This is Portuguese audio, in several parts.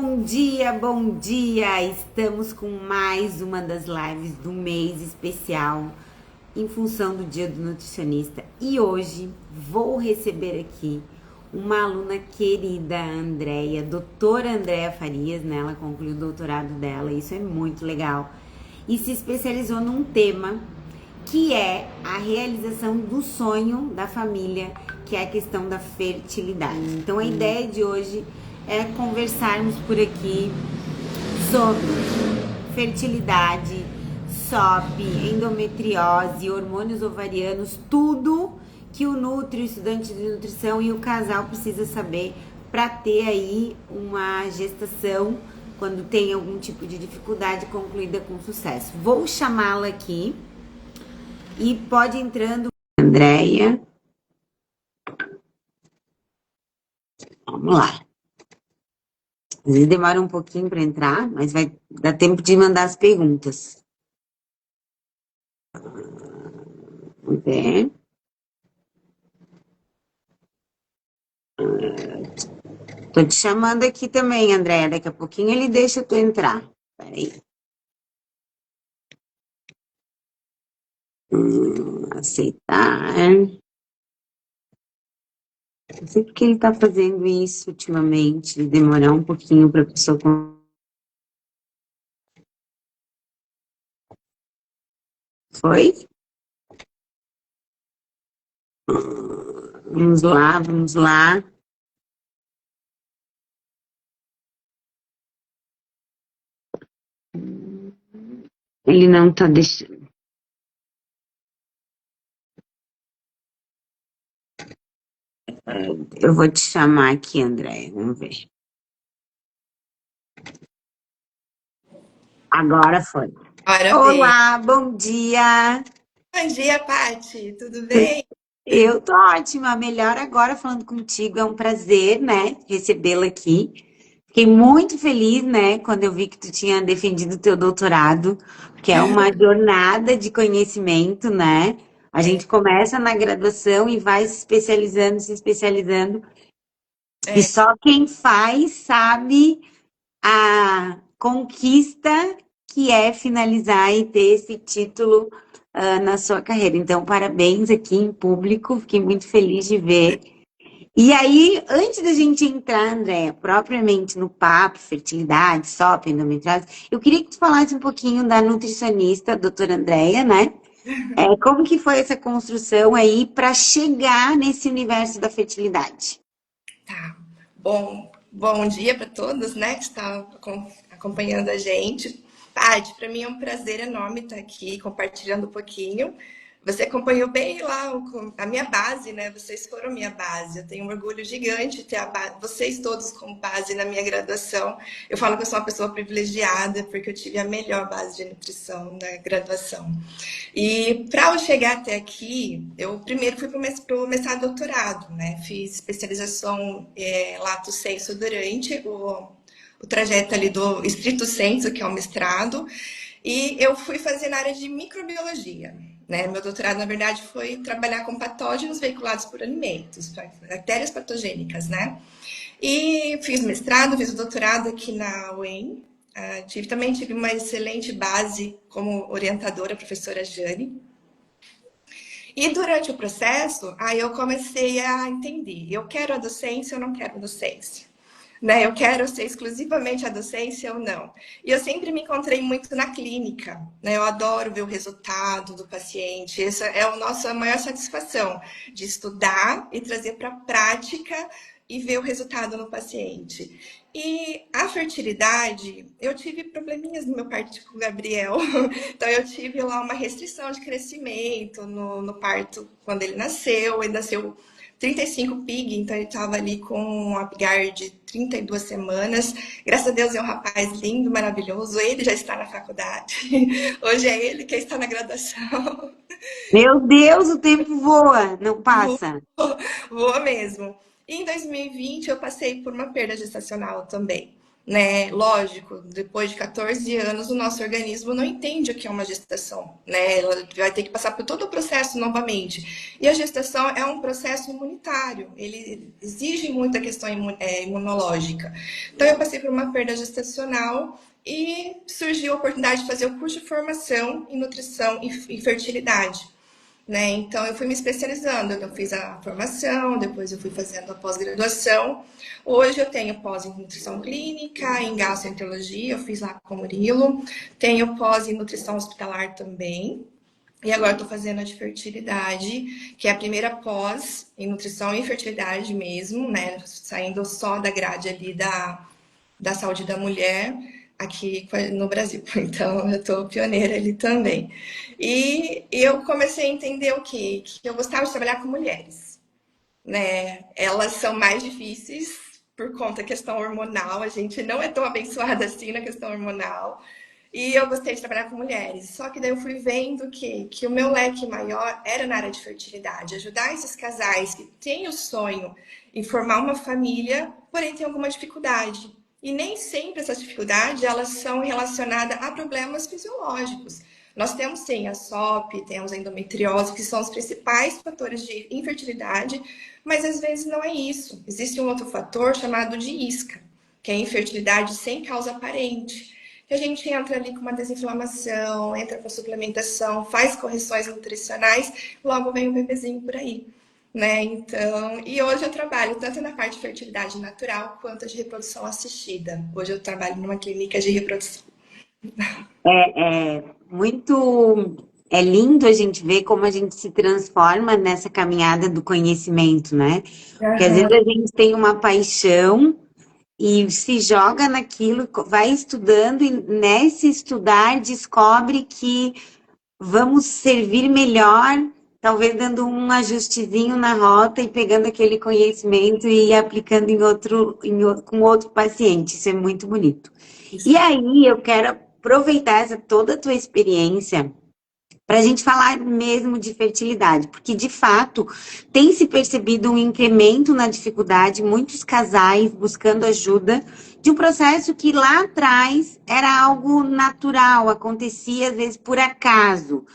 Bom dia, bom dia! Estamos com mais uma das lives do mês especial em função do Dia do Nutricionista. E hoje vou receber aqui uma aluna querida, a Andréia, doutora Andréia Farias, né? Ela concluiu o doutorado dela, isso é muito legal. E se especializou num tema que é a realização do sonho da família, que é a questão da fertilidade. Então a ideia de hoje é conversarmos por aqui sobre fertilidade, SOP, endometriose, hormônios ovarianos, tudo que o nutri, o estudante de nutrição e o casal precisa saber para ter aí uma gestação quando tem algum tipo de dificuldade concluída com sucesso. Vou chamá-la aqui e pode ir entrando, Andréia. Vamos lá. Às vezes demora um pouquinho para entrar, mas vai dar tempo de mandar as perguntas. Vamos ver. Tô te chamando aqui também, Andréia. Daqui a pouquinho ele deixa tu entrar. Peraí. Aceitar. Não sei porque ele tá fazendo isso ultimamente, de demorar um pouquinho para a pessoa. Foi? Vamos lá, vamos lá. Ele não tá deixando. Eu vou te chamar aqui, Andréia. Vamos ver. Agora foi. Ora bem. Olá, bom dia. Bom dia, Paty. Tudo bem? Eu tô ótima, melhor agora falando contigo. É um prazer, né, recebê-la aqui. Fiquei muito feliz, né, quando eu vi que tu tinha defendido o teu doutorado, que é uma jornada de conhecimento, né? A É, gente começa na graduação e vai se especializando, e é, só quem faz sabe a conquista que é finalizar e ter esse título na sua carreira. Então, parabéns aqui em público, fiquei muito feliz de ver. E aí, antes da gente entrar, Andréia, propriamente no papo, fertilidade, SOP, endometriose, eu queria que tu falasse um pouquinho da nutricionista, a doutora Andréia, né? Como que foi essa construção aí para chegar nesse universo da fertilidade? tá. Bom dia para todos, né, que estão acompanhando a gente. Paty, para mim é um prazer enorme estar aqui compartilhando um pouquinho. Você acompanhou bem lá a minha base, né? Vocês foram minha base. Eu tenho um orgulho gigante de ter vocês todos como base na minha graduação. Eu falo que eu sou uma pessoa privilegiada porque eu tive a melhor base de nutrição na graduação. E para eu chegar até aqui, eu primeiro fui para o mestrado e doutorado, né? Fiz especialização lato sensu durante o trajeto ali do estrito sensu, que é o mestrado, e eu fui fazer na área de microbiologia. Né? Meu doutorado, na verdade, foi trabalhar com patógenos veiculados por alimentos, bactérias patogênicas, né? E fiz mestrado, fiz o doutorado aqui na UEM. Também tive uma excelente base como orientadora, a professora Jane. E durante o processo, aí eu comecei a entender, eu quero a docência ou não quero a docência? Né? Eu quero ser exclusivamente a docência ou não? E eu sempre me encontrei muito na clínica, né? Eu adoro ver o resultado do paciente, essa é a nossa maior satisfação, de estudar e trazer para a prática e ver o resultado no paciente. E a fertilidade, eu tive probleminhas no meu parto com o Gabriel. Então, eu tive lá uma restrição de crescimento no parto quando ele nasceu. Ele nasceu 35 pig, então ele estava ali com um Apgar de 32 semanas. Graças a Deus é um rapaz lindo, maravilhoso. Ele já está na faculdade. Hoje é ele que está na graduação. Meu Deus, o tempo voa, não passa. Voa mesmo. E em 2020 eu passei por uma perda gestacional também. né? Lógico, depois de 14 anos, o nosso organismo não entende o que é uma gestação, né? Ela vai ter que passar por todo o processo novamente. E a gestação é um processo imunitário, ele exige muita questão imunológica. Então, eu passei por uma perda gestacional e surgiu a oportunidade de fazer o curso de formação em nutrição e fertilidade. Né? Então, eu fui me especializando. Eu fiz a formação, depois eu fui fazendo a pós-graduação. Hoje eu tenho pós em nutrição clínica, em gastroenterologia, eu fiz lá com o Murilo. Tenho pós em nutrição hospitalar também. E agora estou fazendo a de fertilidade, que é a primeira pós em nutrição e fertilidade mesmo, né? Saindo só da grade ali da saúde da mulher aqui no Brasil. Então, eu estou pioneira ali também. E eu comecei a entender o quê? Que eu gostava de trabalhar com mulheres, né? Elas são mais difíceis por conta da questão hormonal. A gente não é tão abençoada assim na questão hormonal. E eu gostei de trabalhar com mulheres. Só que daí eu fui vendo que o meu leque maior era na área de fertilidade. Ajudar esses casais que têm o sonho em formar uma família, porém têm alguma dificuldade. E nem sempre essas dificuldades elas são relacionadas a problemas fisiológicos. Nós temos sim a SOP, temos a endometriose, que são os principais fatores de infertilidade, mas às vezes não é isso. Existe um outro fator chamado de isca, que é a infertilidade sem causa aparente. Que a gente entra ali com uma desinflamação, entra com suplementação, faz correções nutricionais, logo vem o bebezinho por aí. Né? Então, e hoje eu trabalho tanto na parte de fertilidade natural quanto de reprodução assistida. Hoje eu trabalho numa clínica de reprodução. É muito. É lindo a gente ver como a gente se transforma nessa caminhada do conhecimento, né? Porque às vezes Uhum. a gente tem uma paixão e se joga naquilo, vai estudando, e nesse estudar descobre que vamos servir melhor, talvez dando um ajustezinho na rota e pegando aquele conhecimento e aplicando com outro paciente. Isso é muito bonito. E Isso. aí eu quero aproveitar toda a tua experiência para a gente falar mesmo de fertilidade, porque de fato tem se percebido um incremento na dificuldade, muitos casais buscando ajuda de um processo que lá atrás era algo natural, acontecia às vezes por acaso.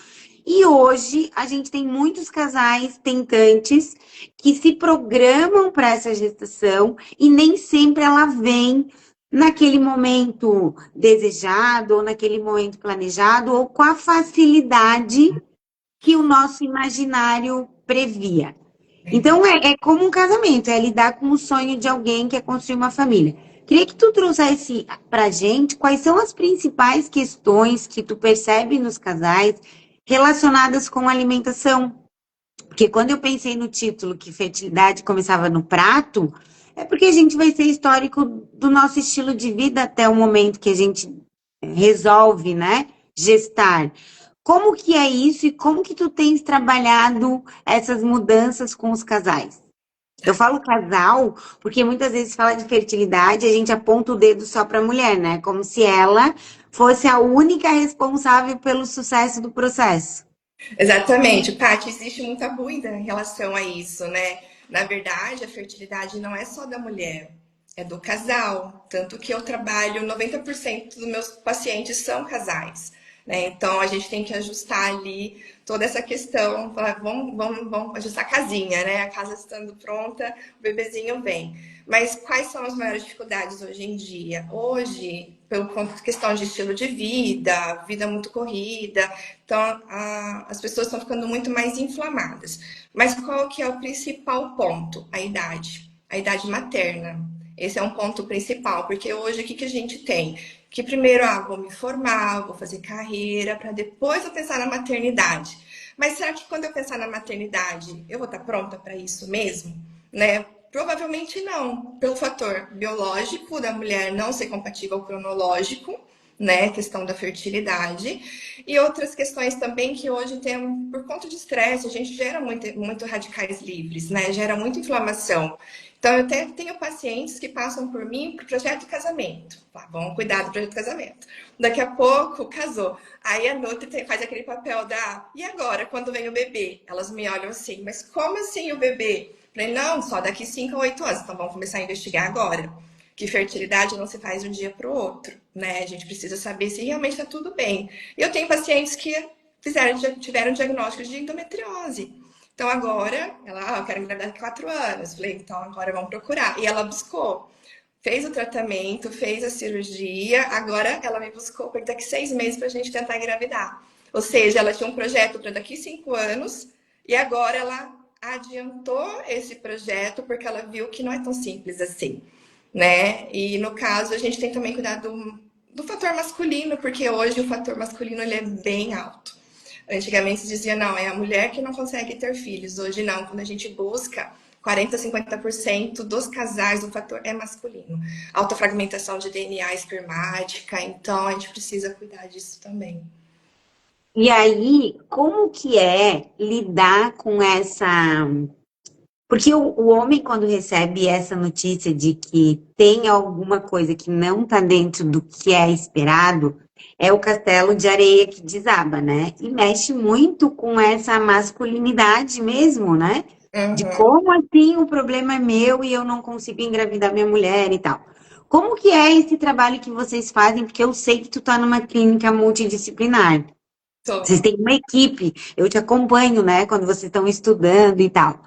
E hoje a gente tem muitos casais tentantes que se programam para essa gestação e nem sempre ela vem naquele momento desejado ou naquele momento planejado ou com a facilidade que o nosso imaginário previa. Então é como um casamento, é lidar com o sonho de alguém que é construir uma família. Queria que tu trouxesse para gente quais são as principais questões que tu percebe nos casais relacionadas com alimentação. Porque quando eu pensei no título que fertilidade começava no prato, é porque a gente vai ser histórico do nosso estilo de vida até o momento que a gente resolve, né, gestar. Como que é isso e como que tu tens trabalhado essas mudanças com os casais? Eu falo casal porque muitas vezes fala de fertilidade, a gente aponta o dedo só para a mulher, né? Como se ela fosse a única responsável pelo sucesso do processo. Exatamente, Paty, existe muita dúvida em relação a isso, né? Na verdade, a fertilidade não é só da mulher, é do casal. Tanto que eu trabalho, 90% dos meus pacientes são casais, né? Então a gente tem que ajustar ali toda essa questão, falar, vamos ajustar a casinha, né? A casa estando pronta, o bebezinho vem. Mas quais são as maiores dificuldades hoje em dia? Hoje, pela questão de estilo de vida, vida muito corrida, então as pessoas estão ficando muito mais inflamadas. Mas qual que é o principal ponto? A idade materna. Esse é um ponto principal, porque hoje o que a gente tem? Que primeiro, vou me formar, vou fazer carreira, para depois eu pensar na maternidade. Mas será que quando eu pensar na maternidade, eu vou estar pronta para isso mesmo? Né? Provavelmente não, pelo fator biológico da mulher não ser compatível ao cronológico, né? Questão da fertilidade. E outras questões também que hoje tem, por conta de estresse, a gente gera muito radicais livres, né? Gera muita inflamação. Então, eu tenho pacientes que passam por mim para o projeto de casamento. Vamos cuidar do projeto de casamento. Daqui a pouco, casou. Aí a Nutri faz aquele papel da... E agora, quando vem o bebê? Elas me olham assim, mas como assim o bebê? Falei, não, só daqui 5 a 8 anos. Então, vamos começar a investigar agora. que fertilidade não se faz de um dia para o outro, né? A gente precisa saber se realmente está tudo bem. Eu tenho pacientes que tiveram diagnóstico de endometriose. Então agora, ela, eu quero engravidar daqui 4 anos. Falei, então agora vamos procurar. E ela buscou, fez o tratamento, fez a cirurgia, agora ela me buscou para daqui 6 meses para a gente tentar engravidar. Ou seja, ela tinha um projeto para daqui 5 anos e agora ela adiantou esse projeto porque ela viu que não é tão simples assim, né? E no caso, a gente tem também cuidar do fator masculino, porque hoje o fator masculino ele é bem alto. Antigamente se dizia, não, é a mulher que não consegue ter filhos. Hoje não, quando a gente busca 40, 50% dos casais, o fator é masculino. Alta fragmentação de DNA espermática, então a gente precisa cuidar disso também. E aí, como que é lidar com essa. Porque o homem, quando recebe essa notícia de que tem alguma coisa que não está dentro do que é esperado, é o castelo de areia que desaba, né? E mexe muito com essa masculinidade mesmo, né? De Uhum. como assim o problema é meu e eu não consigo engravidar minha mulher e tal. Como que é esse trabalho que vocês fazem? Porque eu sei que tu tá numa clínica multidisciplinar. Vocês têm uma equipe, eu te acompanho, né? Quando vocês estão estudando e tal.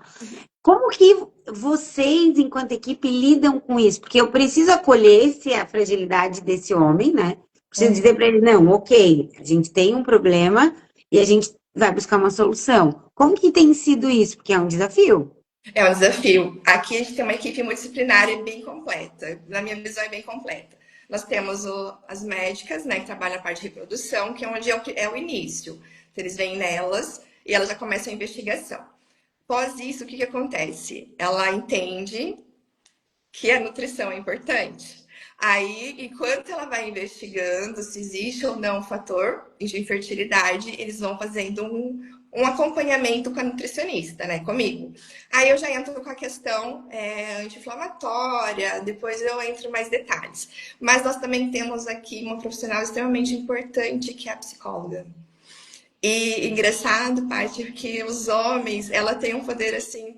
Como que vocês, enquanto equipe, lidam com isso? Porque eu preciso acolher a fragilidade desse homem, né? Preciso Uhum. dizer para ele, não, ok, a gente tem um problema e a gente vai buscar uma solução. Como que tem sido isso? Porque é um desafio. É um desafio. Aqui a gente tem uma equipe multidisciplinar e bem completa. Na minha visão, é bem completa. Nós temos as médicas, né, que trabalham a parte de reprodução, que é onde é o início. Eles vêm nelas e elas já começam a investigação. Após isso, o que acontece? Ela entende que a nutrição é importante. Aí, enquanto ela vai investigando se existe ou não um fator de infertilidade, eles vão fazendo um acompanhamento com a nutricionista, né, comigo. Aí eu já entro com a questão anti-inflamatória, depois eu entro em mais detalhes. Mas nós também temos aqui uma profissional extremamente importante, que é a psicóloga. E engraçado, parte que os homens, ela tem um poder assim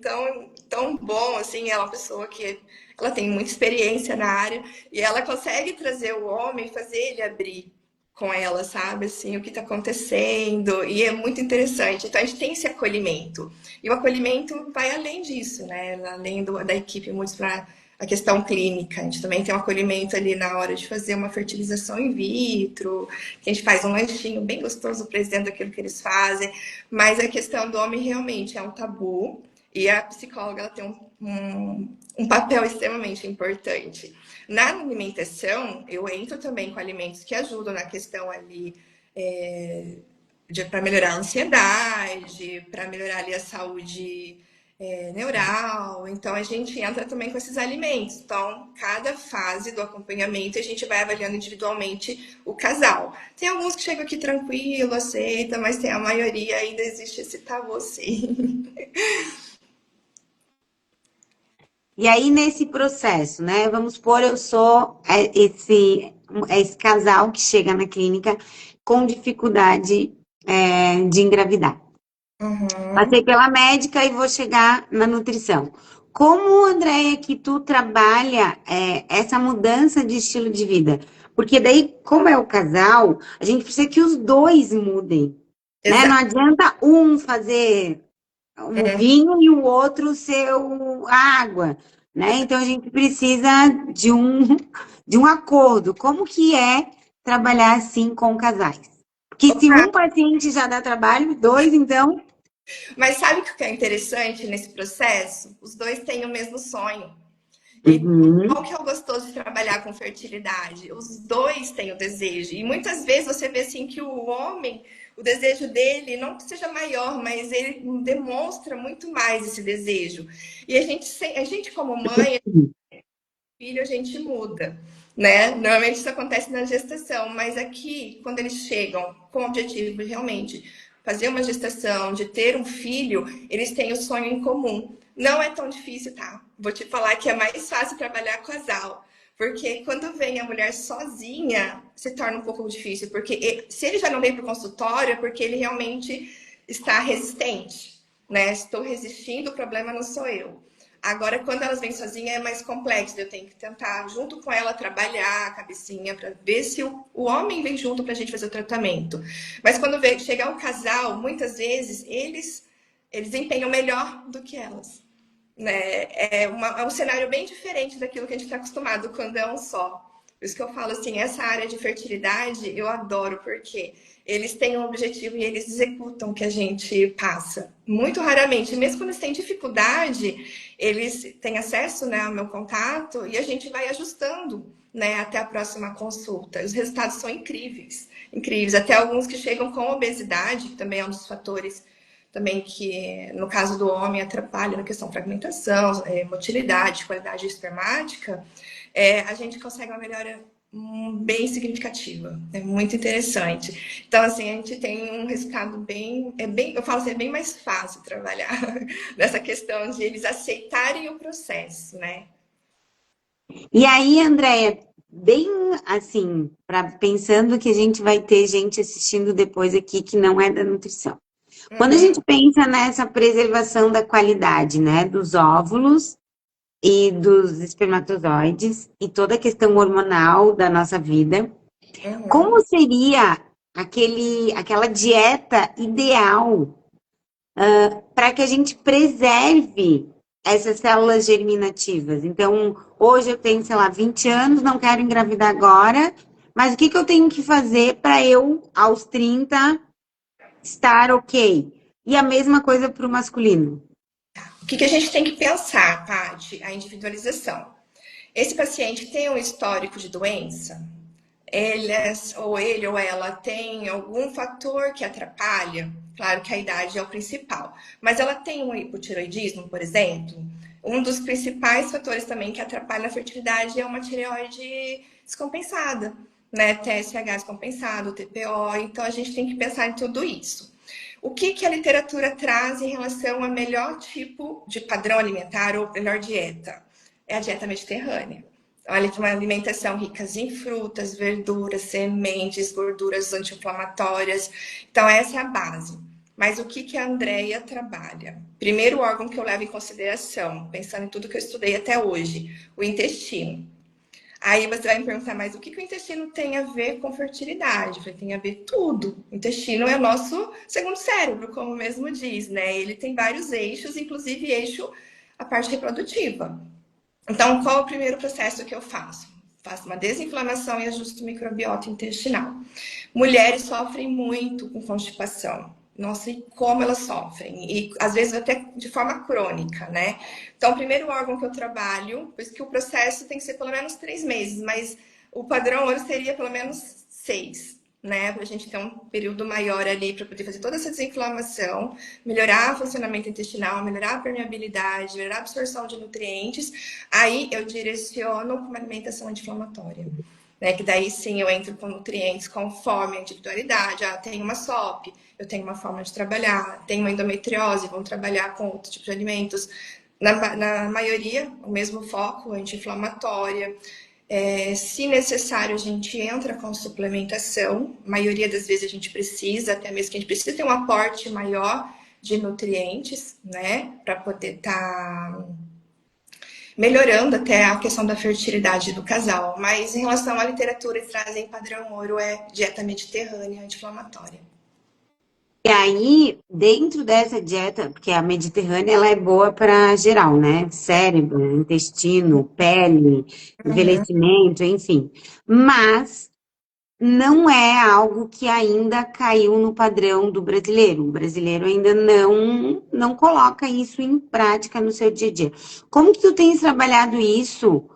tão bom, assim, ela é uma pessoa que ela tem muita experiência na área e ela consegue trazer o homem, fazer ele abrir com ela, sabe, assim, o que está acontecendo, e é muito interessante. Então a gente tem esse acolhimento. E o acolhimento vai além disso, né? Além da equipe multidisciplinar, a questão clínica. A gente também tem um acolhimento ali na hora de fazer uma fertilização in vitro, que a gente faz um lanchinho bem gostoso para eles dentro daquilo que eles fazem. Mas a questão do homem realmente é um tabu. E a psicóloga ela tem um papel extremamente importante. Na alimentação, eu entro também com alimentos que ajudam na questão ali para melhorar a ansiedade, para melhorar ali a saúde neural. Então, a gente entra também com esses alimentos. Então, cada fase do acompanhamento, a gente vai avaliando individualmente o casal. Tem alguns que chegam aqui tranquilo, aceita, mas tem a maioria ainda existe esse tabu, sim. E aí, nesse processo, né? Vamos supor, eu sou esse casal que chega na clínica com dificuldade, de engravidar. Uhum. Passei pela médica e vou chegar na nutrição. Como, Andréia, que tu trabalha essa mudança de estilo de vida? Porque daí, como é o casal, a gente precisa que os dois mudem, né? Não Exato. adianta um fazer o vinho e o outro ser a água, né? Então a gente precisa de um acordo. Como que é trabalhar assim com casais? Porque se um paciente já dá trabalho, dois, então. Mas sabe o que é interessante nesse processo? Os dois têm o mesmo sonho. E qual Uhum. que é o gostoso de trabalhar com fertilidade? Os dois têm o desejo. E muitas vezes você vê assim que o homem, o desejo dele não que seja maior, mas ele demonstra muito mais esse desejo. E a gente como mãe, filho, a gente muda, né? Normalmente isso acontece na gestação, mas aqui, quando eles chegam com o objetivo de realmente fazer uma gestação, de ter um filho, eles têm o sonho em comum. Não é tão difícil, tá? Vou te falar que é mais fácil trabalhar casal. Porque quando vem a mulher sozinha, se torna um pouco difícil. Porque se ele já não veio para o consultório, é porque ele realmente está resistente, né? Estou resistindo, o problema não sou eu. Agora, quando elas vêm sozinhas, é mais complexo. Eu tenho que tentar, junto com ela, trabalhar a cabecinha para ver se o homem vem junto para a gente fazer o tratamento. Mas quando chegar um casal, muitas vezes eles empenham melhor do que elas. Né? É um cenário bem diferente daquilo que a gente está acostumado quando é um só. Por isso que eu falo assim, essa área de fertilidade eu adoro, porque eles têm um objetivo e eles executam o que a gente passa. Muito raramente, mesmo quando eles têm dificuldade, eles têm acesso, né, ao meu contato e a gente vai ajustando, né, até a próxima consulta. Os resultados são incríveis, incríveis. Até alguns que chegam com obesidade, que também é um dos fatores também que, no caso do homem, atrapalha na questão de fragmentação, motilidade, qualidade espermática, a gente consegue uma melhora bem significativa. É muito interessante. Então, assim, a gente tem um resultado eu falo assim, é bem mais fácil trabalhar nessa questão de eles aceitarem o processo, né? E aí, Andréia, bem assim, pensando que a gente vai ter gente assistindo depois aqui que não é da nutrição. Quando a Uhum, gente pensa nessa preservação da qualidade, né, dos óvulos e dos espermatozoides e toda a questão hormonal da nossa vida, como uhum. seria aquela dieta ideal para que a gente preserve essas células germinativas? Então, hoje eu tenho, sei lá, 20 anos, não quero engravidar agora, mas o que eu tenho que fazer para eu, aos 30, estar ok? E a mesma coisa para o masculino. O que a gente tem que pensar, Paty? A individualização. Esse paciente tem um histórico de doença? Ele ou ela tem algum fator que atrapalha? Claro que a idade é o principal, mas ela tem um hipotiroidismo, por exemplo. Um dos principais fatores também que atrapalha a fertilidade é uma tireoide descompensada, né? TSH descompensado, TPO. Então a gente tem que pensar em tudo isso. O que a literatura traz em relação a melhor tipo de padrão alimentar ou melhor dieta? É a dieta mediterrânea. Uma alimentação rica em frutas, verduras, sementes, gorduras anti-inflamatórias. Então, essa é a base. Mas o que a Andrea trabalha? Primeiro órgão que eu levo em consideração, pensando em tudo que eu estudei até hoje, o intestino. Aí você vai me perguntar, mas o que o intestino tem a ver com fertilidade? Eu falei, tem a ver tudo. O intestino é o nosso segundo cérebro, como mesmo diz, né? Ele tem vários eixos, inclusive eixo a parte reprodutiva. Então, qual é o primeiro processo que eu faço? Faço uma desinflamação e ajusto o microbiota intestinal. Mulheres sofrem muito com constipação. Nossa, e como elas sofrem. E às vezes até de forma crônica, né? Então, o primeiro órgão que eu trabalho, por isso que o processo tem que ser pelo menos 3 meses, mas o padrão ouro seria pelo menos 6, né? Para a gente ter um período maior ali para poder fazer toda essa desinflamação, melhorar o funcionamento intestinal, melhorar a permeabilidade, melhorar a absorção de nutrientes. Aí eu direciono para uma alimentação anti-inflamatória. Né, que daí sim eu entro com nutrientes conforme a individualidade. Ah, tem uma SOP, eu tenho uma forma de trabalhar, tem uma endometriose, vamos trabalhar com outro tipo de alimentos. Na maioria, o mesmo foco, anti-inflamatória. Se necessário, a gente entra com suplementação. A maioria das vezes a gente precisa, até mesmo que a gente precisa ter um aporte maior de nutrientes, né? Para poder estar melhorando até a questão da fertilidade do casal. Mas em relação à literatura, eles trazem padrão ouro, é dieta mediterrânea anti-inflamatória. E aí, dentro dessa dieta, porque a mediterrânea ela é boa para geral, né? Cérebro, intestino, pele, Uhum. envelhecimento, enfim. Mas não é algo que ainda caiu no padrão do brasileiro. O brasileiro ainda não coloca isso em prática no seu dia a dia. Como que tu tens trabalhado isso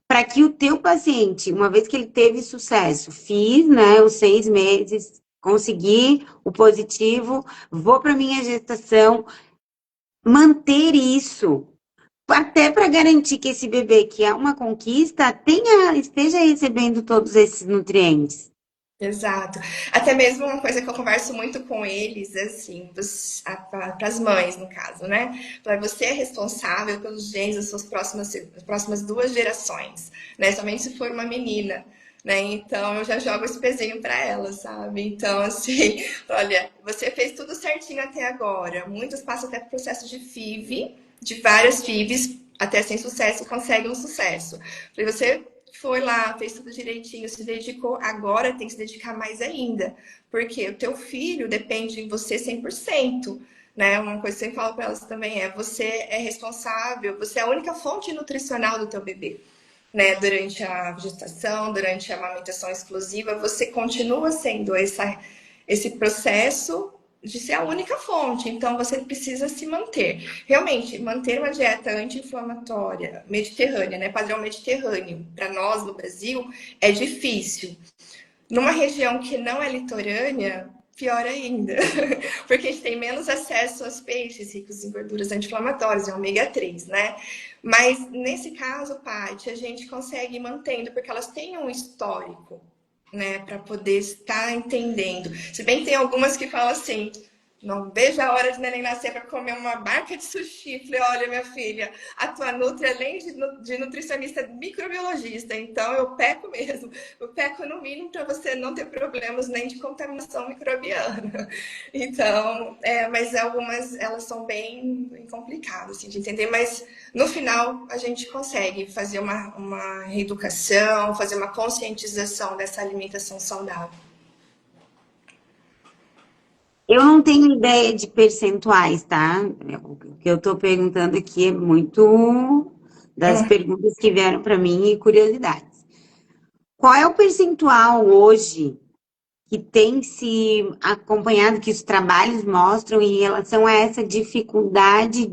para que o teu paciente, uma vez que ele teve sucesso, fiz, né, os 6 meses, consegui o positivo, vou para minha gestação, manter isso até para garantir que esse bebê, que é uma conquista, esteja recebendo todos esses nutrientes. Exato. Até mesmo uma coisa que eu converso muito com eles, assim, para as mães, no caso, né? Para você é responsável pelos genes das suas próximas 2 gerações, né? Somente se for uma menina, né? Então eu já jogo esse pezinho para ela, sabe? Então, assim, olha, você fez tudo certinho até agora. Muitos passam até por processo de FIV, de várias FIVs, até sem sucesso consegue um sucesso. Falei, você foi lá, fez tudo direitinho, se dedicou, agora tem que se dedicar mais ainda, porque o teu filho depende de você 100%. Né? Uma coisa que eu sempre falo para elas também é: você é responsável, você é a única fonte nutricional do teu bebê. Né? Durante a gestação, durante a amamentação exclusiva, você continua sendo esse processo de ser a única fonte, então você precisa se manter. Realmente, manter uma dieta anti-inflamatória, mediterrânea, né? Padrão mediterrâneo, para nós no Brasil, é difícil. Numa região que não é litorânea, pior ainda, porque a gente tem menos acesso aos peixes ricos em gorduras anti-inflamatórias, em ômega 3, né? Mas nesse caso, Paty, a gente consegue ir mantendo, porque elas têm um histórico, né, para poder estar entendendo. Se bem que tem algumas que falam assim: não vejo a hora de neném nascer para comer uma barca de sushi. Falei, olha, minha filha, a tua nutri, além de nutricionista, é microbiologista, então eu peco mesmo. Eu peco no mínimo para você não ter problemas nem de contaminação microbiana. Então, mas algumas, elas são bem complicadas assim, de entender, mas no final a gente consegue fazer uma reeducação, fazer uma conscientização dessa alimentação saudável. Eu não tenho ideia de percentuais, tá? O que eu estou perguntando aqui é muito das perguntas que vieram para mim e curiosidades. Qual é o percentual hoje que tem se acompanhado, que os trabalhos mostram em relação a essa dificuldade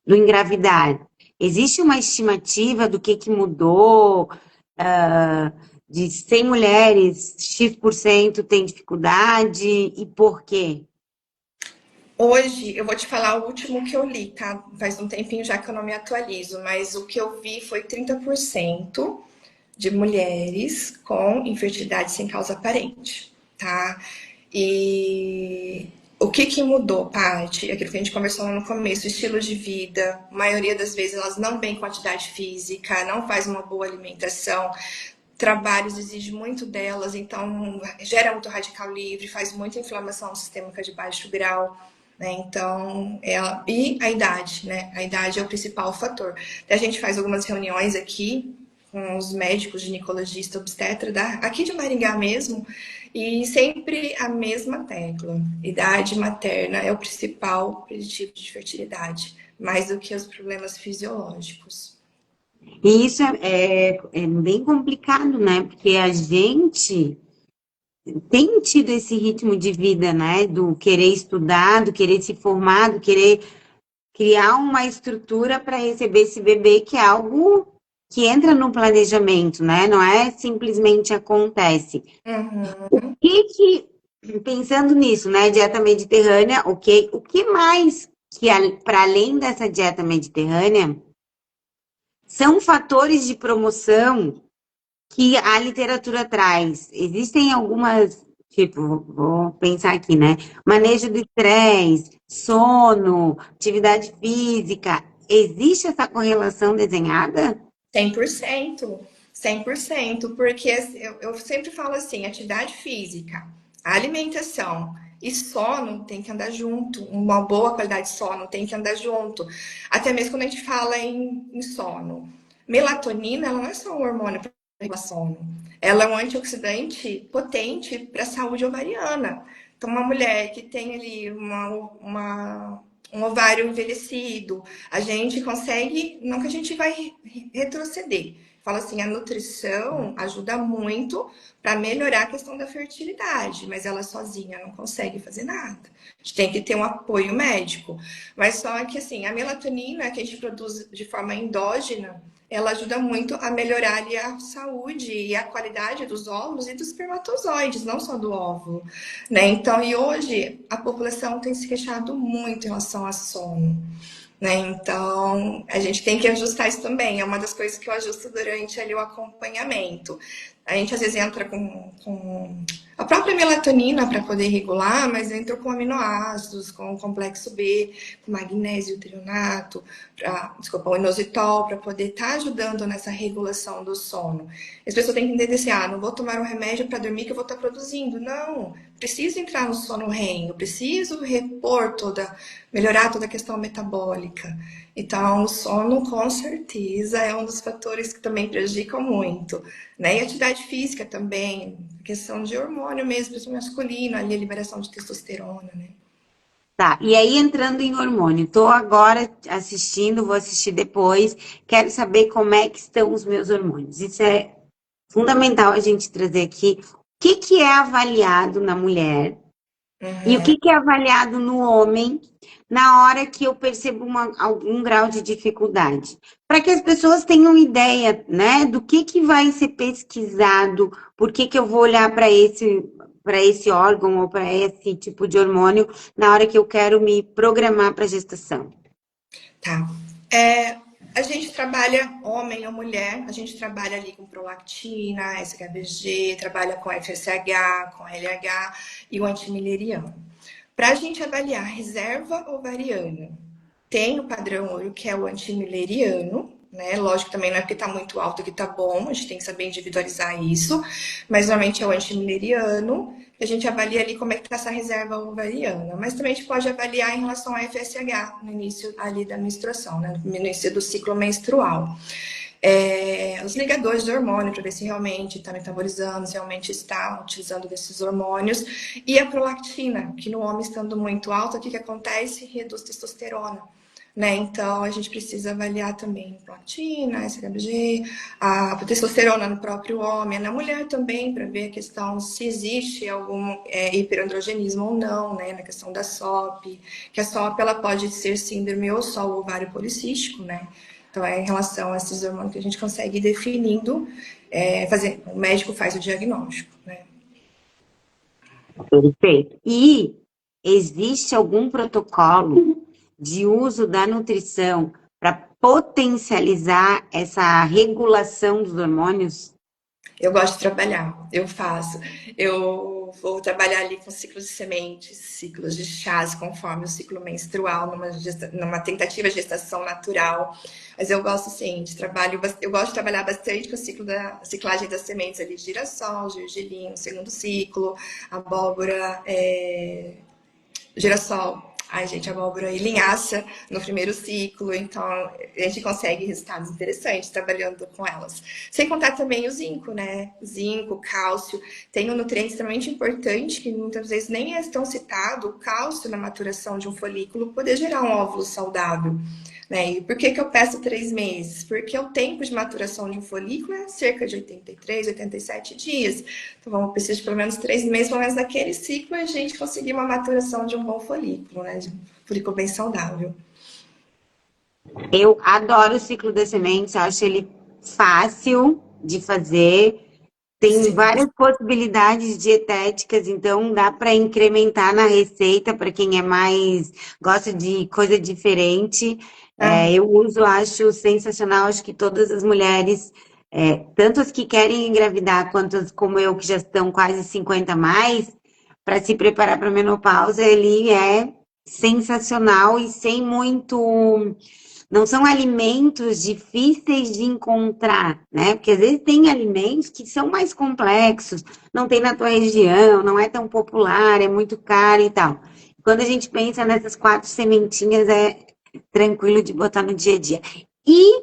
do engravidar? Existe uma estimativa do que mudou? De 100 mulheres, X% tem dificuldade e por quê? Hoje, eu vou te falar o último que eu li, tá? Faz um tempinho já que eu não me atualizo, mas o que eu vi foi 30% de mulheres com infertilidade sem causa aparente, tá? E o que mudou, Paty? Aquilo que a gente conversou lá no começo: estilo de vida. A maioria das vezes elas não vêm com atividade física, não faz uma boa alimentação. Trabalhos exigem muito delas, então gera muito radical livre, faz muita inflamação sistêmica de baixo grau. Né? Então, e a idade, né? A idade é o principal fator. A gente faz algumas reuniões aqui com os médicos, ginecologista, obstetra, aqui de Maringá mesmo, e sempre a mesma tecla: idade materna é o principal preditivo de fertilidade, mais do que os problemas fisiológicos. E isso é bem complicado, né? Porque a gente tem tido esse ritmo de vida, né? Do querer estudar, do querer se formar, do querer criar uma estrutura para receber esse bebê, que é algo que entra no planejamento, né? Não é simplesmente acontece. Uhum. Pensando nisso, né? Dieta mediterrânea, ok. O que mais que, para além dessa dieta mediterrânea, são fatores de promoção que a literatura traz? Existem algumas, tipo, vou pensar aqui, né? Manejo do estresse, sono, atividade física. Existe essa correlação desenhada? 100%, 100%, porque eu sempre falo assim: atividade física, alimentação e sono tem que andar junto, uma boa qualidade de sono tem que andar junto. Até mesmo quando a gente fala em sono. Melatonina, ela não é só um hormônio para sono, ela é um antioxidante potente para a saúde ovariana. Então, uma mulher que tem ali um ovário envelhecido, a gente consegue, não que a gente vai retroceder. Fala assim: a nutrição ajuda muito para melhorar a questão da fertilidade, mas ela sozinha não consegue fazer nada. A gente tem que ter um apoio médico. Mas só que assim, a melatonina que a gente produz de forma endógena, ela ajuda muito a melhorar ali a saúde e a qualidade dos óvulos e dos espermatozoides, não só do óvulo, né? Então, e hoje a população tem se queixado muito em relação a sono, né? Então, a gente tem que ajustar isso também. É uma das coisas que eu ajusto durante ali o acompanhamento. A gente às vezes entra com a própria melatonina para poder regular, mas entra com aminoácidos, com complexo B, com magnésio, treonato, desculpa, o inositol, para poder estar ajudando nessa regulação do sono. As pessoas têm que entender assim, não vou tomar um remédio para dormir que eu vou estar produzindo. Não, preciso entrar no sono REM, eu preciso repor melhorar toda a questão metabólica. Então, o sono, com certeza, é um dos fatores que também prejudicam muito, né? E atividade física também, questão de hormônio mesmo, principalmente masculino, ali a liberação de testosterona, né? Tá, e aí entrando em hormônio, tô agora assistindo, vou assistir depois, quero saber como é que estão os meus hormônios. Isso é fundamental a gente trazer aqui. O que que é avaliado na mulher e o Uhum. que que é avaliado no homem na hora que eu percebo algum grau de dificuldade? Para que as pessoas tenham ideia, né, do que vai ser pesquisado, por que que eu vou olhar para esse órgão ou para esse tipo de hormônio na hora que eu quero me programar para gestação. Tá. A gente trabalha, homem ou mulher, a gente trabalha ali com prolactina, SHBG, trabalha com FSH, com LH e o antimileriano. Para a gente avaliar reserva ovariana, tem o padrão ouro, que é o antimileriano, né? Lógico, também não é porque está muito alto que tá bom, a gente tem que saber individualizar isso, mas normalmente é o antimileriano, que a gente avalia ali como é que está essa reserva ovariana. Mas também a gente pode avaliar em relação ao FSH, no início ali da menstruação, né? No início do ciclo menstrual. Os ligadores de hormônio, para ver se realmente está metabolizando, se realmente está utilizando desses hormônios. E a prolactina, que no homem estando muito alta, o que acontece? Reduz testosterona. Né? Então, a gente precisa avaliar também prolactina, SHBG, a testosterona no próprio homem, na mulher também, para ver a questão se existe algum hiperandrogenismo ou não, né? Na questão da SOP, que a SOP ela pode ser síndrome ou só o ovário policístico, né? Então, é em relação a esses hormônios que a gente consegue ir definindo, o médico faz o diagnóstico, né? Perfeito. E existe algum protocolo de uso da nutrição para potencializar essa regulação dos hormônios? Eu gosto de trabalhar, eu faço. Eu vou trabalhar ali com ciclos de sementes, ciclos de chás, conforme o ciclo menstrual, numa tentativa de gestação natural. Mas eu gosto, sim, eu gosto de trabalhar bastante com o ciclo da ciclagem das sementes ali, girassol, gergelim, segundo ciclo, abóbora, girassol, ai gente, abóbora e linhaça no primeiro ciclo, então a gente consegue resultados interessantes trabalhando com elas. Sem contar também o zinco, né? Zinco, cálcio, tem um nutriente extremamente importante que muitas vezes nem é tão citado, o cálcio na maturação de um folículo poder gerar um óvulo saudável. Né? E por que que eu peço 3 meses? Porque o tempo de maturação de um folículo é cerca de 83, 87 dias. Então, vamos precisar de pelo menos 3 meses, pelo menos naquele ciclo, a gente conseguir uma maturação de um bom folículo, né? De um folículo bem saudável. Eu adoro o ciclo das sementes, acho ele fácil de fazer, tem Sim. várias possibilidades dietéticas, então dá para incrementar na receita para quem é mais gosta de coisa diferente. Ah, Eu uso, acho sensacional, acho que todas as mulheres, tanto as que querem engravidar quanto as como eu que já estão quase 50 a mais, para se preparar para a menopausa, ele é sensacional e sem muito. Não são alimentos difíceis de encontrar, né? Porque às vezes tem alimentos que são mais complexos, não tem na tua região, não é tão popular, é muito caro e tal. Quando a gente pensa nessas 4 sementinhas, é tranquilo de botar no dia a dia. E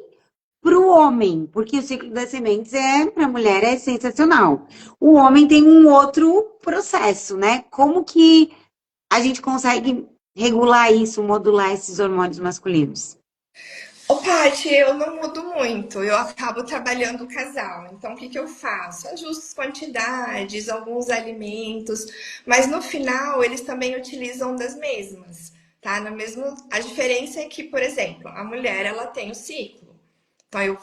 para o homem, porque o ciclo das sementes para a mulher é sensacional. O homem tem um outro processo, né? Como que a gente consegue regular isso, modular esses hormônios masculinos? Ô, Paty, eu não mudo muito, eu acabo trabalhando o casal. Então, o que que eu faço? Ajusto as quantidades, alguns alimentos, mas no final eles também utilizam das mesmas, tá? A diferença é que, por exemplo, a mulher ela tem o ciclo. Então eu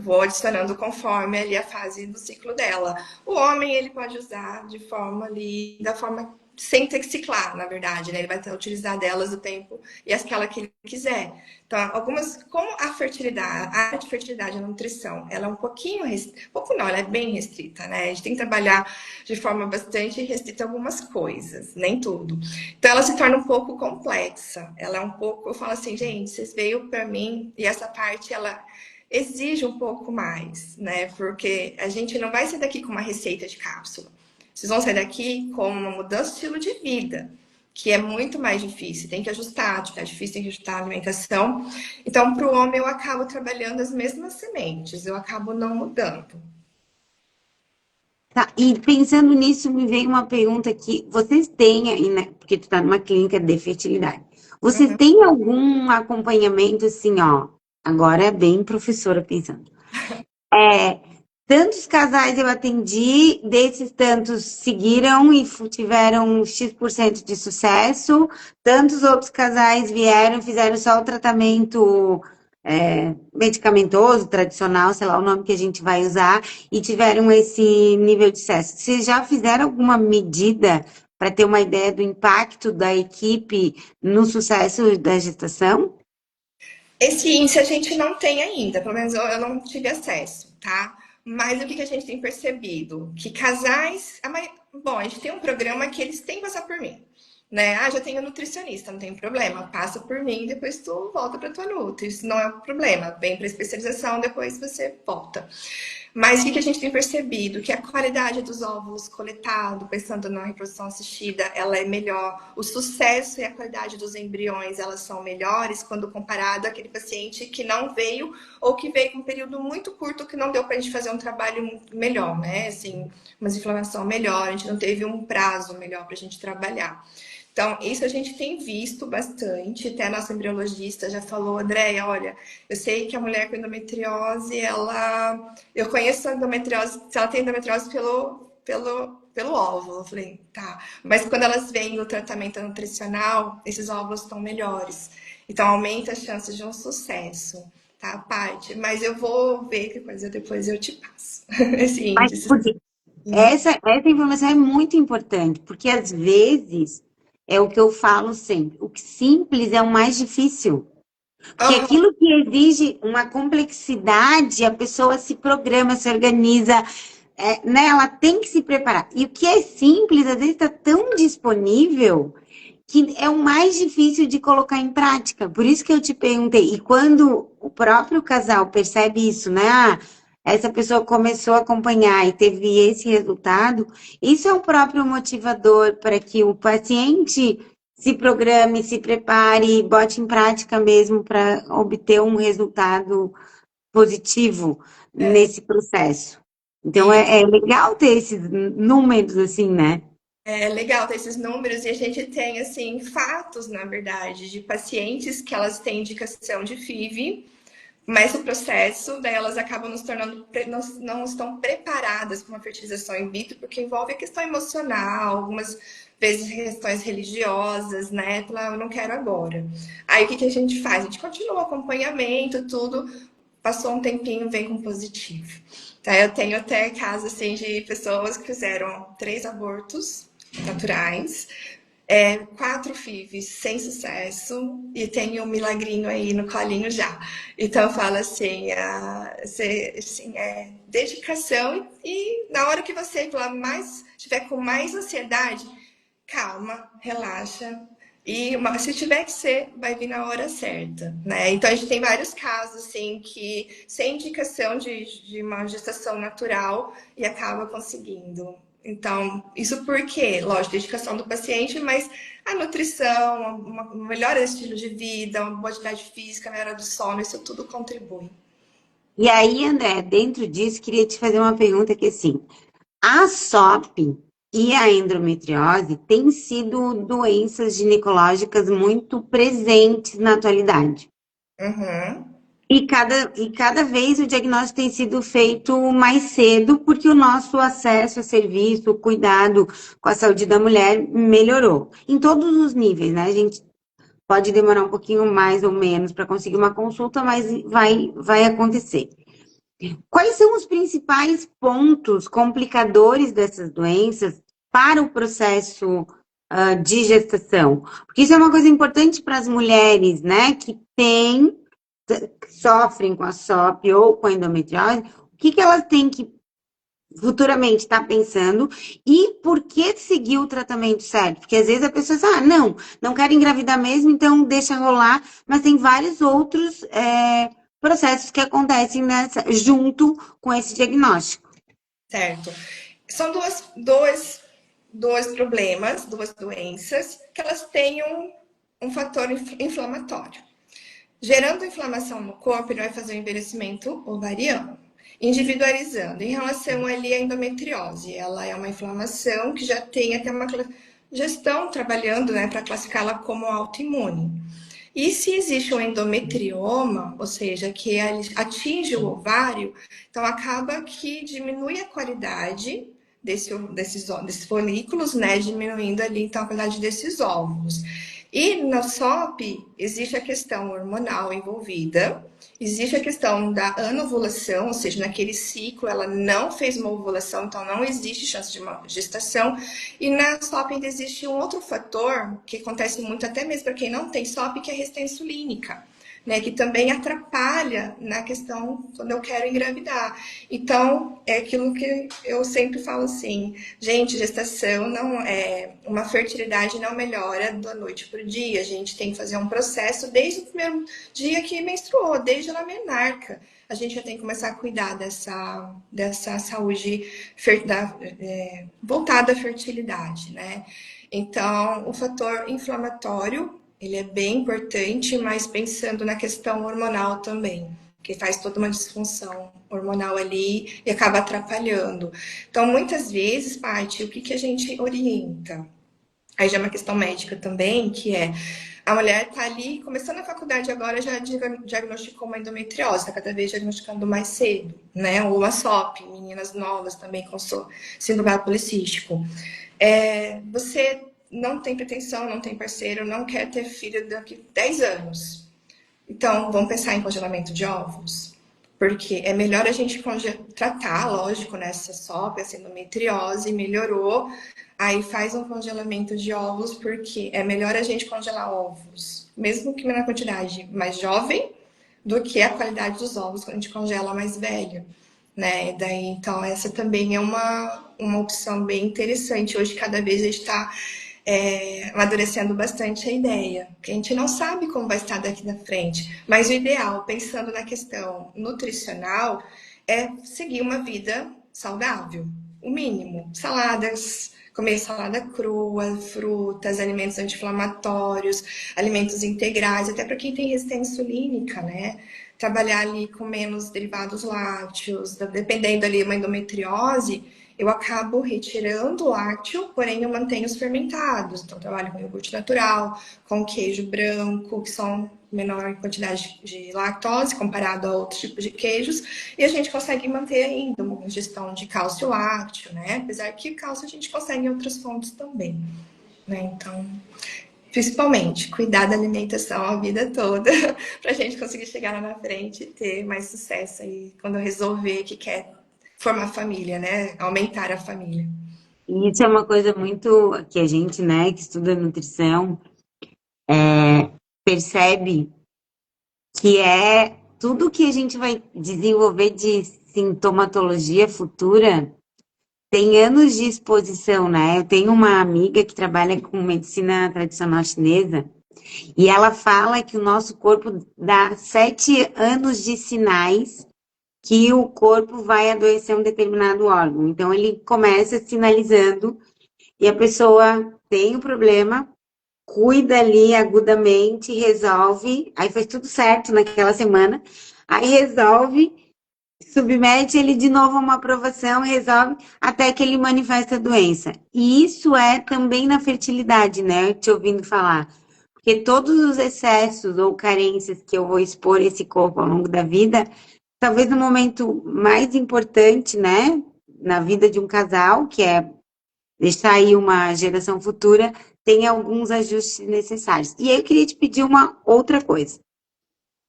vou adicionando conforme ali a fase do ciclo dela. O homem ele pode usar de forma ali, da forma sem ter que ciclar, na verdade, né? Ele vai utilizar delas o tempo e aquela que ele quiser. Então, algumas, como a fertilidade, a área de fertilidade e nutrição, ela é um pouquinho restrita, pouco não, ela é bem restrita, né? A gente tem que trabalhar de forma bastante restrita algumas coisas, nem tudo. Então, ela se torna um pouco complexa. Ela é um pouco, eu falo assim, gente, vocês veio para mim e essa parte, ela exige um pouco mais, né? Porque a gente não vai sair daqui com uma receita de cápsula. Vocês vão sair daqui com uma mudança de estilo de vida, que é muito mais difícil. Tem que ajustar, é difícil, tem que ajustar a alimentação. Então, para o homem, eu acabo trabalhando as mesmas sementes, eu acabo não mudando. Tá, e pensando nisso, me veio uma pergunta aqui. Vocês têm aí, né? Porque tu tá numa clínica de fertilidade. Vocês Uhum. têm algum acompanhamento assim, ó? Agora é bem professora pensando. É, tantos casais eu atendi, desses tantos seguiram e tiveram X% de sucesso, tantos outros casais vieram, fizeram só o tratamento medicamentoso, tradicional, sei lá o nome que a gente vai usar, e tiveram esse nível de sucesso. Vocês já fizeram alguma medida para ter uma ideia do impacto da equipe no sucesso da gestação? Esse índice a gente não tem ainda, pelo menos eu não tive acesso, tá? Mas o que a gente tem percebido? Que casais. Bom, a gente tem um programa que eles têm que passar por mim. Né? Ah, já tenho nutricionista, não tem problema. Passa por mim, depois tu volta para tua nutri. Isso não é um problema. Vem para especialização, depois você volta. Mas o que a gente tem percebido? Que a qualidade dos óvulos coletados, pensando na reprodução assistida, ela é melhor. O sucesso e a qualidade dos embriões, elas são melhores quando comparado àquele paciente que não veio ou que veio com um período muito curto que não deu para a gente fazer um trabalho melhor, né? Assim, uma inflamação melhor, a gente não teve um prazo melhor para a gente trabalhar. Então, isso a gente tem visto bastante. Até a nossa embriologista já falou, Andréia, olha, eu sei que a mulher com endometriose, ela. Eu conheço a endometriose, se ela tem endometriose pelo óvulo. Eu falei, tá. Mas quando elas veem o tratamento nutricional, esses óvulos estão melhores. Então, aumenta as chances de um sucesso, tá, Paty? Mas eu vou ver que coisa depois eu te passo esse Mas índice. porque essa informação é muito importante, porque às vezes é o que eu falo sempre, o que simples é o mais difícil. Porque Aham. aquilo que exige uma complexidade, a pessoa se programa, se organiza, né? Ela tem que se preparar. E o que é simples, às vezes está tão disponível que é o mais difícil de colocar em prática. Por isso que eu te perguntei. E quando o próprio casal percebe isso, né? Ah, essa pessoa começou a acompanhar e teve esse resultado, isso é o próprio motivador para que o paciente se programe, se prepare, bote em prática mesmo para obter um resultado positivo nesse processo. Então E é legal ter esses números assim, né? é legal ter esses números e a gente tem assim fatos, na verdade, de pacientes que elas têm indicação de FIV, mas o processo, daí elas acabam nos tornando, não estão preparadas para uma fertilização in vitro, porque envolve a questão emocional, algumas vezes questões religiosas, né? Falar, eu não quero agora. Aí o que a gente faz? A gente continua o acompanhamento, tudo, passou um tempinho, vem com positivo. Tá, eu tenho até casos assim, de pessoas que fizeram 3 abortos naturais, 4 FIVs sem sucesso e tem um milagrinho aí no colinho já. Então eu falo assim, assim é dedicação e na hora que você tiver com mais ansiedade, calma, relaxa. Se tiver que ser, vai vir na hora certa, né? Então a gente tem vários casos assim que sem indicação de uma gestação natural e acaba conseguindo. Então, isso porque, lógico, dedicação do paciente, mas a nutrição, uma melhora do estilo de vida, uma boa atividade física, melhora do sono, isso tudo contribui. E aí, André, dentro disso, queria te fazer uma pergunta que, assim, a SOP e a endometriose têm sido doenças ginecológicas muito presentes na atualidade. Uhum. E cada vez o diagnóstico tem sido feito mais cedo, porque o nosso acesso a serviço, o cuidado com a saúde da mulher melhorou. Em todos os níveis, né? A gente pode demorar um pouquinho mais ou menos para conseguir uma consulta, mas vai acontecer. Quais são os principais pontos complicadores dessas doenças para o processo de gestação? Porque isso é uma coisa importante para as mulheres, né, que sofrem com a SOP ou com a endometriose. O que elas têm que futuramente estar pensando e por que seguir o tratamento certo? Porque às vezes a pessoa diz, não quero engravidar mesmo, então deixa rolar, mas tem vários outros processos que acontecem junto com esse diagnóstico. Certo. São dois problemas, duas doenças, que elas têm um fator inflamatório. Gerando inflamação no corpo, ele vai fazer o envelhecimento ovariano. Individualizando. Em relação ali à endometriose, ela é uma inflamação que já tem até uma. Já estão trabalhando, né, para classificá-la como autoimune. E se existe um endometrioma, ou seja, que atinge o ovário, então acaba que diminui a qualidade desses folículos, né? Diminuindo ali então a qualidade desses óvulos. E na SOP existe a questão hormonal envolvida, existe a questão da anovulação, ou seja, naquele ciclo ela não fez uma ovulação, então não existe chance de uma gestação. E na SOP ainda existe um outro fator que acontece muito, até mesmo para quem não tem SOP, que é a resistência insulínica, né, que também atrapalha na questão quando eu quero engravidar. Então, é aquilo que eu sempre falo assim, gente, gestação não é uma fertilidade não melhora da noite para o dia. A gente tem que fazer um processo desde o primeiro dia que menstruou, desde a menarca. A gente já tem que começar a cuidar dessa saúde voltada à fertilidade, né? Então, o fator inflamatório ele é bem importante, mas pensando na questão hormonal também, que faz toda uma disfunção hormonal ali e acaba atrapalhando. Então, muitas vezes, Paty, o que a gente orienta? Aí já é uma questão médica também, que é a mulher está ali, começando a faculdade agora, já diagnosticou uma endometriose, está cada vez diagnosticando mais cedo, né? Ou uma SOP, meninas novas também com síndrome policístico. Você não tem pretensão, não tem parceiro, não quer ter filho daqui 10 anos. Então, vamos pensar em congelamento de óvulos? Porque é melhor a gente tratar, lógico, nessa SOP, essa endometriose, melhorou, aí faz um congelamento de óvulos, porque é melhor a gente congelar óvulos, mesmo que na quantidade mais jovem, do que a qualidade dos óvulos quando a gente congela mais velho, né? Daí, então, essa também é uma opção bem interessante. Hoje, cada vez a gente está amadurecendo bastante a ideia, que a gente não sabe como vai estar daqui na frente, mas o ideal, pensando na questão nutricional, é seguir uma vida saudável, o mínimo, saladas, comer salada crua, frutas, alimentos anti-inflamatórios, alimentos integrais, até para quem tem resistência insulínica, né? Trabalhar ali com menos derivados lácteos, dependendo ali uma endometriose, eu acabo retirando o lácteo, porém eu mantenho os fermentados. Então, trabalho com iogurte natural, com queijo branco, que são menor em quantidade de lactose comparado a outros tipos de queijos, e a gente consegue manter ainda uma ingestão de cálcio lácteo, né? Apesar que cálcio a gente consegue em outras fontes também, né? Então, principalmente, cuidar da alimentação a vida toda, para a gente conseguir chegar lá na frente e ter mais sucesso aí quando resolver que quer formar família, né? Aumentar a família. E isso é uma coisa muito que a gente, né, que estuda nutrição, percebe que é tudo que a gente vai desenvolver de sintomatologia futura tem anos de exposição, né? Eu tenho uma amiga que trabalha com medicina tradicional chinesa e ela fala que o nosso corpo dá 7 anos de sinais que o corpo vai adoecer um determinado órgão. Então, ele começa sinalizando e a pessoa tem o problema, cuida ali agudamente, resolve, aí faz tudo certo naquela semana, aí resolve, submete ele de novo a uma aprovação, resolve, até que ele manifesta a doença. E isso é também na fertilidade, né? Te ouvindo falar. Porque todos os excessos ou carências que eu vou expor esse corpo ao longo da vida, talvez no momento mais importante, né, na vida de um casal, que é deixar aí uma geração futura, tem alguns ajustes necessários. E aí eu queria te pedir uma outra coisa.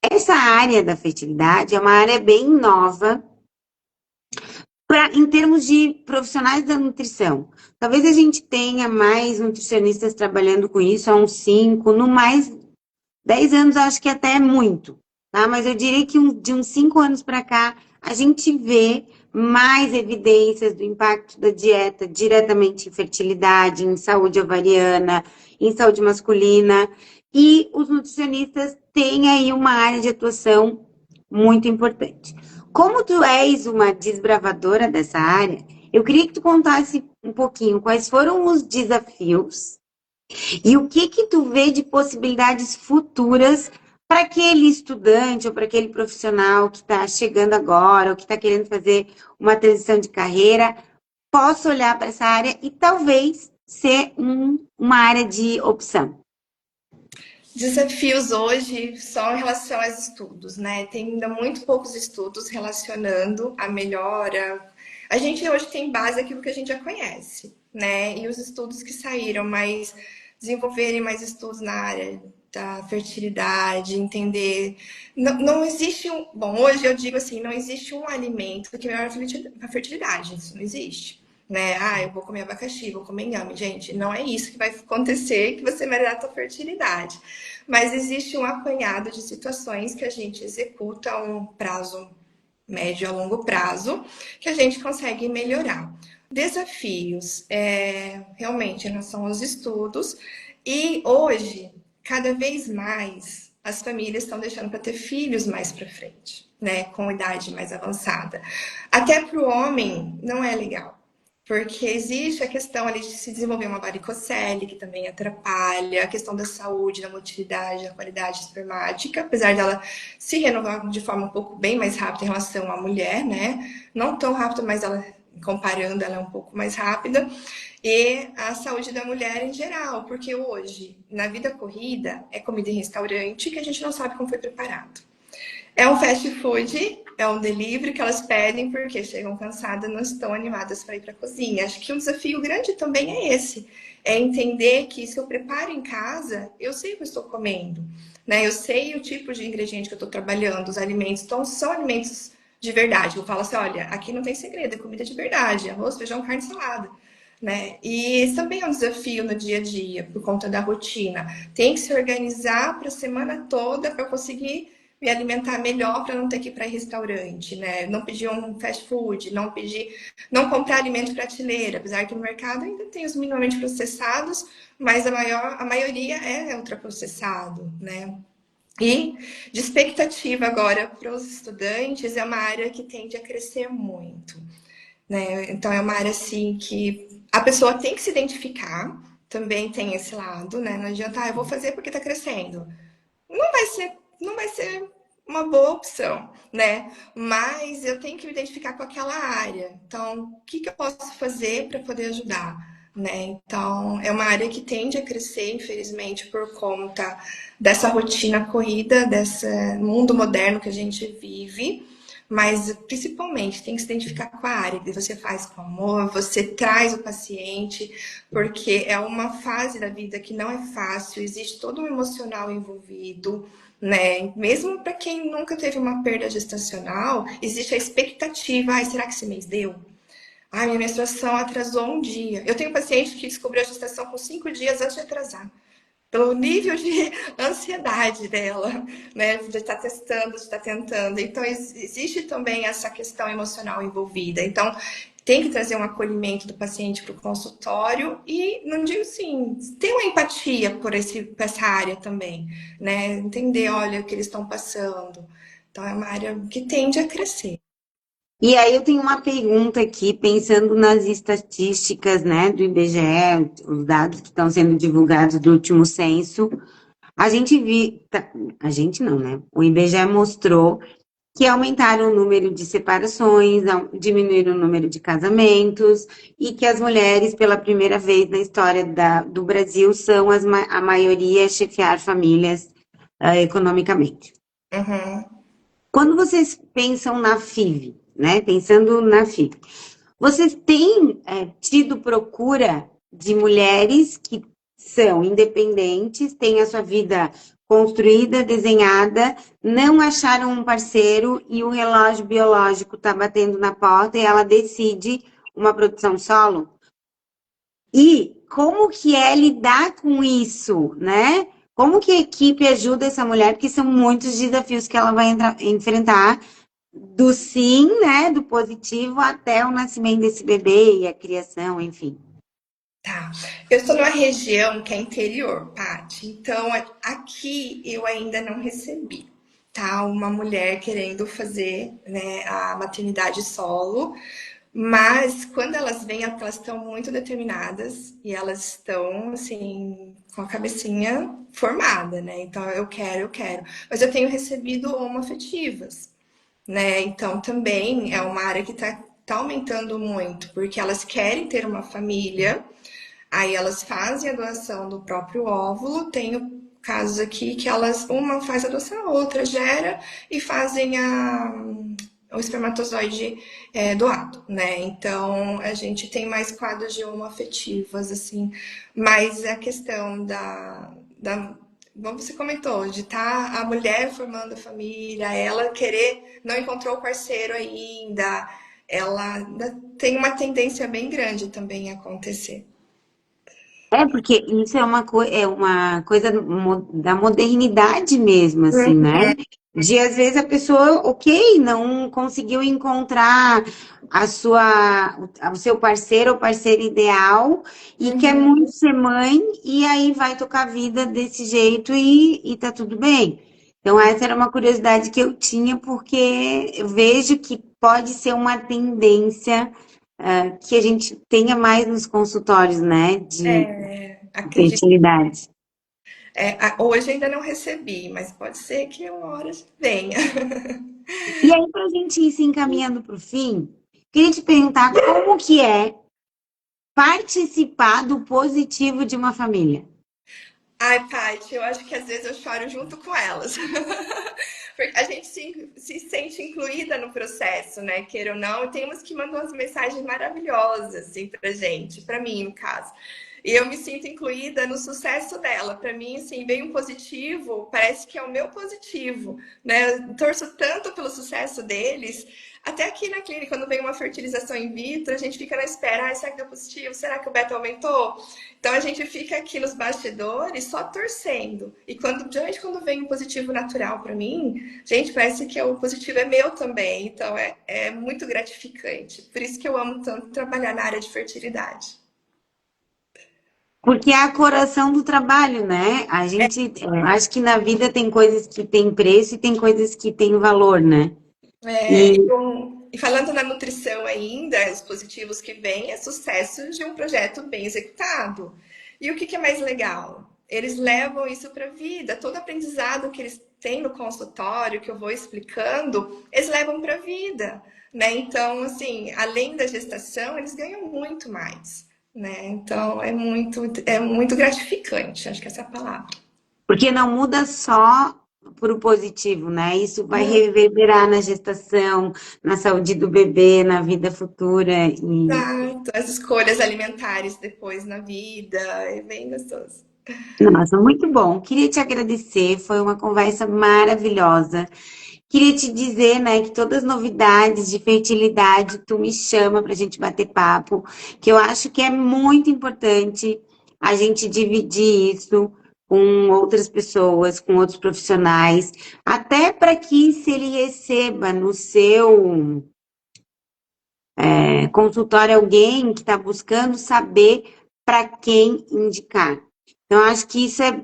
Essa área da fertilidade é uma área bem nova Em termos de profissionais da nutrição, talvez a gente tenha mais nutricionistas trabalhando com isso há uns 5, no mais 10 anos, acho que até é muito, tá? Mas eu diria que de uns 5 anos para cá, a gente vê mais evidências do impacto da dieta diretamente em fertilidade, em saúde ovariana, em saúde masculina, e os nutricionistas têm aí uma área de atuação muito importante. Como tu és uma desbravadora dessa área, eu queria que tu contasse um pouquinho quais foram os desafios e o que que tu vê de possibilidades futuras para aquele estudante ou para aquele profissional que está chegando agora ou que está querendo fazer uma transição de carreira, possa olhar para essa área e talvez ser uma área de opção? Desafios hoje só em relação aos estudos, né? Tem ainda muito poucos estudos relacionando a melhora. A gente hoje tem base aquilo que a gente já conhece, né? E os estudos que saíram, mas desenvolverem mais estudos na área da fertilidade, entender. Não existe um. Bom, hoje eu digo assim: não existe um alimento que melhora a fertilidade, isso não existe. Né? Ah, eu vou comer abacaxi, vou comer inhame. Gente, não é isso que vai acontecer que você melhorar a sua fertilidade. Mas existe um apanhado de situações que a gente executa a um prazo médio a longo prazo, que a gente consegue melhorar. Desafios, realmente, em relação aos estudos. E hoje, cada vez mais, as famílias estão deixando para ter filhos mais para frente, né? Com idade mais avançada. Até para o homem, não é legal. Porque existe a questão ali de se desenvolver uma varicocele, que também atrapalha, a questão da saúde, da motilidade, da qualidade espermática, apesar dela se renovar de forma um pouco bem mais rápida em relação à mulher, né? Não tão rápida, mas ela, comparando, ela é um pouco mais rápida. E a saúde da mulher em geral, porque hoje, na vida corrida, é comida em restaurante que a gente não sabe como foi preparado. É um fast food, é um delivery que elas pedem porque chegam cansadas, não estão animadas para ir para a cozinha. Acho que um desafio grande também é esse, é entender que se eu preparo em casa, eu sei o que eu estou comendo, né? Eu sei o tipo de ingrediente que eu estou trabalhando, os alimentos, então são alimentos de verdade. Eu falo assim, olha, aqui não tem segredo, é comida de verdade, arroz, feijão, carne, salada. Né? E esse também é um desafio no dia a dia, por conta da rotina. Tem que se organizar para a semana toda para conseguir me alimentar melhor para não ter que ir para restaurante, né? Não pedir um fast food, não comprar alimento de prateleira, apesar que no mercado ainda tem os minimamente processados, mas a maioria é ultraprocessado, né? E de expectativa agora para os estudantes é uma área que tende a crescer muito, né? Então é uma área assim que a pessoa tem que se identificar, também tem esse lado, né? Não adianta, eu vou fazer porque está crescendo. Não vai ser uma boa opção, né? Mas eu tenho que me identificar com aquela área. Então, o que eu posso fazer para poder ajudar? Né? Então, é uma área que tende a crescer, infelizmente, por conta dessa rotina corrida, desse mundo moderno que a gente vive. Mas, principalmente, tem que se identificar com a área que você faz com amor, você traz o paciente, porque é uma fase da vida que não é fácil, existe todo um emocional envolvido, né? Mesmo para quem nunca teve uma perda gestacional, existe a expectativa, ai, será que esse mês deu? Ai, minha menstruação atrasou um dia. Eu tenho um paciente que descobriu a gestação com 5 dias antes de atrasar. Pelo nível de ansiedade dela, né? De estar testando, de estar tentando. Então, existe também essa questão emocional envolvida. Então, tem que trazer um acolhimento do paciente para o consultório e, não digo assim, ter uma empatia por essa área também, né? Entender, olha, o que eles estão passando. Então, é uma área que tende a crescer. E aí eu tenho uma pergunta aqui, pensando nas estatísticas, né, do IBGE, os dados que estão sendo divulgados do último censo. A gente não, né? O IBGE mostrou que aumentaram o número de separações, diminuíram o número de casamentos e que as mulheres, pela primeira vez na história do Brasil, são a maioria a chefiar famílias economicamente. Uhum. Quando vocês pensam na FIV, né? Pensando na FIV, vocês têm tido procura de mulheres que são independentes, têm a sua vida construída, desenhada, não acharam um parceiro e o relógio biológico está batendo na porta e ela decide uma produção solo. E como que é lidar com isso, né? Como que a equipe ajuda essa mulher? Porque são muitos desafios que ela vai enfrentar, do sim, né, do positivo, até o nascimento desse bebê e a criação, enfim. Tá. Eu estou numa região que é interior, Paty. Então, aqui eu ainda não recebi, tá? Uma mulher querendo fazer, né, a maternidade solo. Mas quando elas vêm, elas estão muito determinadas e elas estão, assim, com a cabecinha formada, né? Então, eu quero, eu quero. Mas eu tenho recebido homoafetivas, né? Então, também é uma área que tá aumentando muito, porque elas querem ter uma família. Aí elas fazem a doação do próprio óvulo. Tenho casos aqui que elas, uma faz a doação, a outra gera e fazem o espermatozoide doado, né? Então a gente tem mais quadros de homoafetivas, assim, mas a questão como você comentou, de estar a mulher formando a família, ela querer, não encontrou o parceiro ainda, ela ainda tem uma tendência bem grande também a acontecer. É, porque isso é uma coisa da modernidade mesmo, assim, né? De às vezes a pessoa, ok, não conseguiu encontrar o seu parceiro ou parceira ideal e quer Uhum. muito ser mãe, e aí vai tocar a vida desse jeito e tá tudo bem. Então, essa era uma curiosidade que eu tinha, porque eu vejo que pode ser uma tendência que a gente tenha mais nos consultórios, né, de Acredito. fertilidade. Hoje ainda não recebi, mas pode ser que uma hora venha. E aí, para a gente ir se encaminhando para o fim, queria te perguntar como que é participar do positivo de uma família. Ai, Paty, eu acho que às vezes eu choro junto com elas. Porque a gente se sente incluída no processo, né? Queira ou não, e tem umas que mandam umas mensagens maravilhosas, assim, pra gente, pra mim, no caso. E eu me sinto incluída no sucesso dela. Para mim, assim, vem um positivo, parece que é o meu positivo, né? Eu torço tanto pelo sucesso deles. Até aqui na clínica, quando vem uma fertilização in vitro, a gente fica na espera. Ah, será que deu positivo? Será que o beta aumentou? Então a gente fica aqui nos bastidores só torcendo. E geralmente quando vem um positivo natural para mim, gente, parece que o positivo é meu também. Então é muito gratificante. Por isso que eu amo tanto trabalhar na área de fertilidade. Porque é a coração do trabalho, né? A gente, acho que na vida tem coisas que têm preço e tem coisas que têm valor, né? É, E e falando na nutrição ainda, os positivos que vêm é sucesso de um projeto bem executado. E o que é mais legal? Eles levam isso para a vida. Todo aprendizado que eles têm no consultório, que eu vou explicando, eles levam para a vida, né? Então, assim, além da gestação, eles ganham muito mais, né? Então, é muito gratificante, acho que essa é a palavra. porque não muda só para o positivo, né? Isso vai reverberar na gestação, na saúde do bebê, na vida futura. E Exato, as escolhas alimentares depois na vida, é bem gostoso. nossa, muito bom. Queria te agradecer, foi uma conversa maravilhosa. Queria te dizer, né, que todas as novidades de fertilidade, tu me chama para a gente bater papo, que eu acho que é muito importante a gente dividir isso com outras pessoas, com outros profissionais, até para que se ele receba no seu consultório alguém que está buscando saber para quem indicar. Então, acho que isso é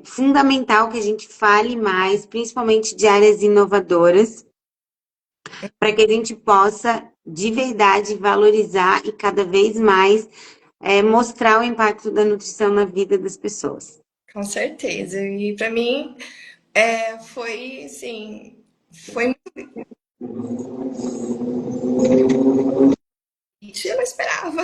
fundamental que a gente fale mais, principalmente de áreas inovadoras, para que a gente possa, de verdade, valorizar e cada vez mais mostrar o impacto da nutrição na vida das pessoas. Com certeza. E para mim foi assim, foi eu não esperava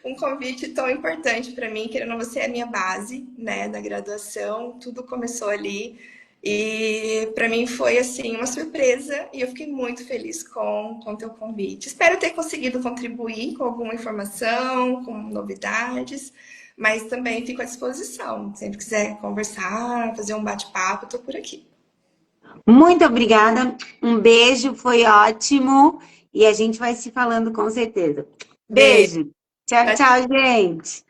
um convite tão importante para mim, querendo ou não, você é a minha base, né, da graduação, tudo começou ali. E para mim foi assim uma surpresa e eu fiquei muito feliz com o teu convite. Espero ter conseguido contribuir com alguma informação, com novidades, mas também fico à disposição. Sempre quiser conversar, fazer um bate-papo, estou por aqui. Muito obrigada, um beijo, foi ótimo e a gente vai se falando com certeza. Beijo. Beijo, tchau, tchau, gente.